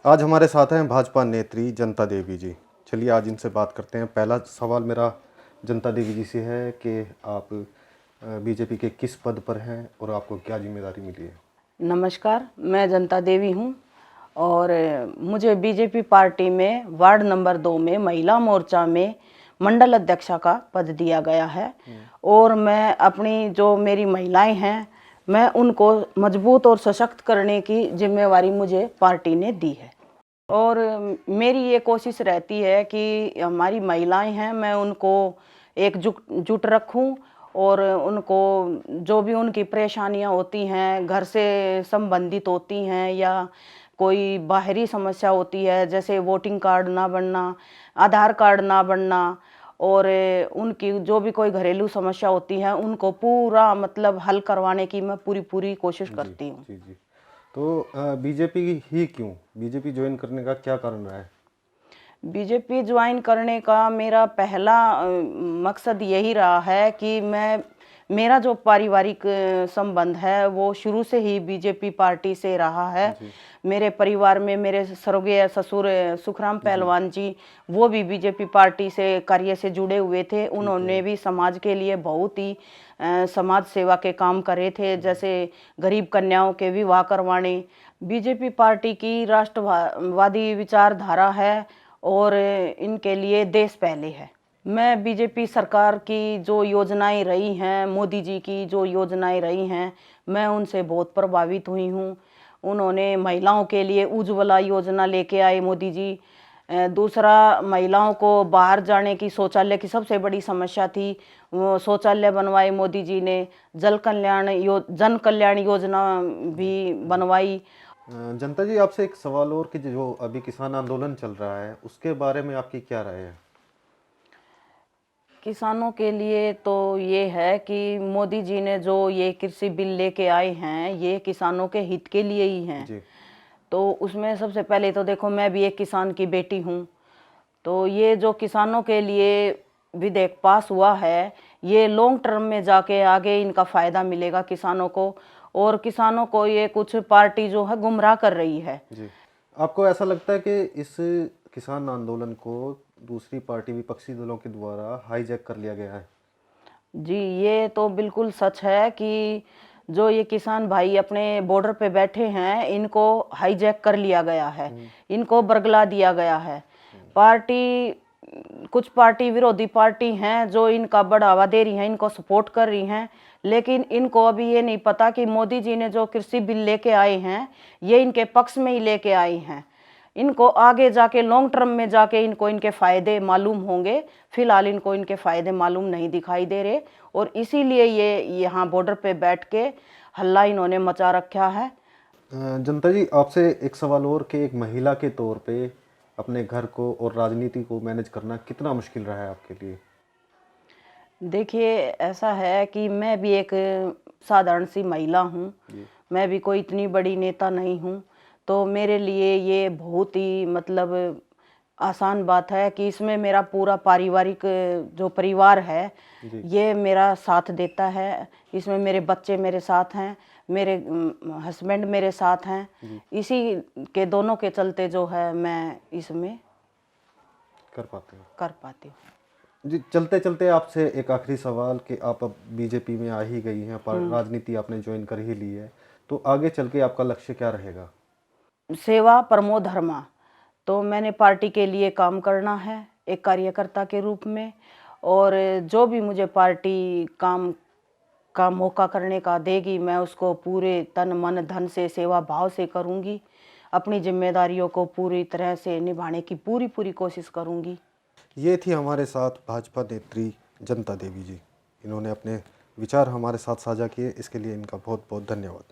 आज हमारे साथ हैं भाजपा नेत्री जनता देवी जी। चलिए आज इनसे बात करते हैं। पहला सवाल मेरा जनता देवी जी से है कि आप बीजेपी के किस पद पर हैं और आपको क्या जिम्मेदारी मिली है? नमस्कार, मैं जनता देवी हूँ और मुझे बीजेपी पार्टी में वार्ड नंबर 2 में महिला मोर्चा में मंडल अध्यक्षा का पद दिया गया है। और मैं अपनी जो मेरी महिलाएं हैं, मैं उनको मजबूत और सशक्त करने की जिम्मेवारी मुझे पार्टी ने दी है। और मेरी ये कोशिश रहती है कि हमारी महिलाएं हैं, मैं उनको एकजुट रखूं और उनको जो भी उनकी परेशानियां होती हैं, घर से संबंधित होती हैं या कोई बाहरी समस्या होती है, जैसे वोटिंग कार्ड ना बनना, आधार कार्ड ना बनना, और उनकी जो भी कोई घरेलू समस्या होती है, उनको पूरा मतलब हल करवाने की मैं पूरी कोशिश करती हूँ। जी जी। तो बीजेपी ही क्यों? बीजेपी ज्वाइन करने का क्या कारण रहा है? बीजेपी ज्वाइन करने का मेरा पहला मकसद यही रहा है कि मेरा जो पारिवारिक संबंध है वो शुरू से ही बीजेपी पार्टी से रहा है। मेरे परिवार में मेरे स्वर्गीय ससुर सुखराम पहलवान जी, वो भी बीजेपी पार्टी से कार्य से जुड़े हुए थे। उन्होंने भी समाज के लिए बहुत ही समाज सेवा के काम करे थे, जैसे गरीब कन्याओं के विवाह करवाने। बीजेपी पार्टी की राष्ट्रवादी विचारधारा है और इनके लिए देश पहले है। मैं बीजेपी सरकार की जो योजनाएं रही हैं, मोदी जी की जो योजनाएं रही हैं, मैं उनसे बहुत प्रभावित हुई हूँ। उन्होंने महिलाओं के लिए उज्ज्वला योजना लेके आए मोदी जी। दूसरा, महिलाओं को बाहर जाने की, शौचालय की सबसे बड़ी समस्या थी, वो शौचालय बनवाए मोदी जी ने। जन कल्याण योजना भी बनवाई। जनता जी, आपसे एक सवाल और कि जो अभी किसान आंदोलन चल रहा है उसके बारे में आपकी क्या राय है? किसानों के लिए तो ये है कि मोदी जी ने जो ये कृषि बिल लेके आए हैं, ये किसानों के हित के लिए ही हैं। जी तो उसमें सबसे पहले तो देखो, मैं भी एक किसान की बेटी हूँ। तो ये जो किसानों के लिए विधेयक पास हुआ है, ये लॉन्ग टर्म में जाके आगे इनका फ़ायदा मिलेगा किसानों को। और किसानों को ये कुछ पार्टी जो है गुमराह कर रही है। जी। आपको ऐसा लगता है कि इस किसान आंदोलन को दूसरी पार्टी विपक्षी दलों के द्वारा हाईजैक कर लिया गया है? जी, ये तो बिल्कुल सच है कि जो ये किसान भाई अपने बॉर्डर पे बैठे हैं, इनको हाईजैक कर लिया गया है, इनको बरगला दिया गया है। पार्टी कुछ पार्टी विरोधी पार्टी हैं जो इनका बढ़ावा दे रही हैं, इनको सपोर्ट कर रही हैं, लेकिन इनको अभी ये नहीं पता कि मोदी जी ने जो कृषि बिल लेके आए हैं, ये इनके पक्ष में ही लेके आए हैं। इनको आगे जाके लॉन्ग टर्म में जाके इनको इनके फ़ायदे मालूम होंगे। फिलहाल इनको इनके फ़ायदे मालूम नहीं दिखाई दे रहे, और इसीलिए ये यहाँ बॉर्डर पे बैठ के हल्ला इन्होंने मचा रखा है। जनता जी, आपसे एक सवाल और कि एक महिला के तौर पे अपने घर को और राजनीति को मैनेज करना कितना मुश्किल रहा है आपके लिए? देखिए, ऐसा है कि मैं भी एक साधारण सी महिला हूँ, मैं भी कोई इतनी बड़ी नेता नहीं हूँ। तो मेरे लिए ये बहुत ही मतलब आसान बात है कि इसमें मेरा पूरा पारिवारिक जो परिवार है, ये मेरा साथ देता है। इसमें मेरे बच्चे मेरे साथ हैं, मेरे हस्बैंड मेरे साथ हैं। इसी के दोनों के चलते जो है मैं इसमें कर पाते हैं? कर पाती हूँ। जी, चलते चलते आपसे एक आखिरी सवाल कि आप अब बीजेपी में आ ही गई हैं, पर राजनीति आपने ज्वाइन कर ही ली है, तो आगे चल के आपका लक्ष्य क्या रहेगा? सेवा परमो धर्मा। तो मैंने पार्टी के लिए काम करना है एक कार्यकर्ता के रूप में, और जो भी मुझे पार्टी काम का मौका करने का देगी, मैं उसको पूरे तन मन धन से सेवा भाव से करूंगी। अपनी जिम्मेदारियों को पूरी तरह से निभाने की पूरी कोशिश करूंगी। ये थी हमारे साथ भाजपा नेत्री जनता देवी जी। इन्होंने अपने विचार हमारे साथ साझा किए, इसके लिए इनका बहुत बहुत धन्यवाद।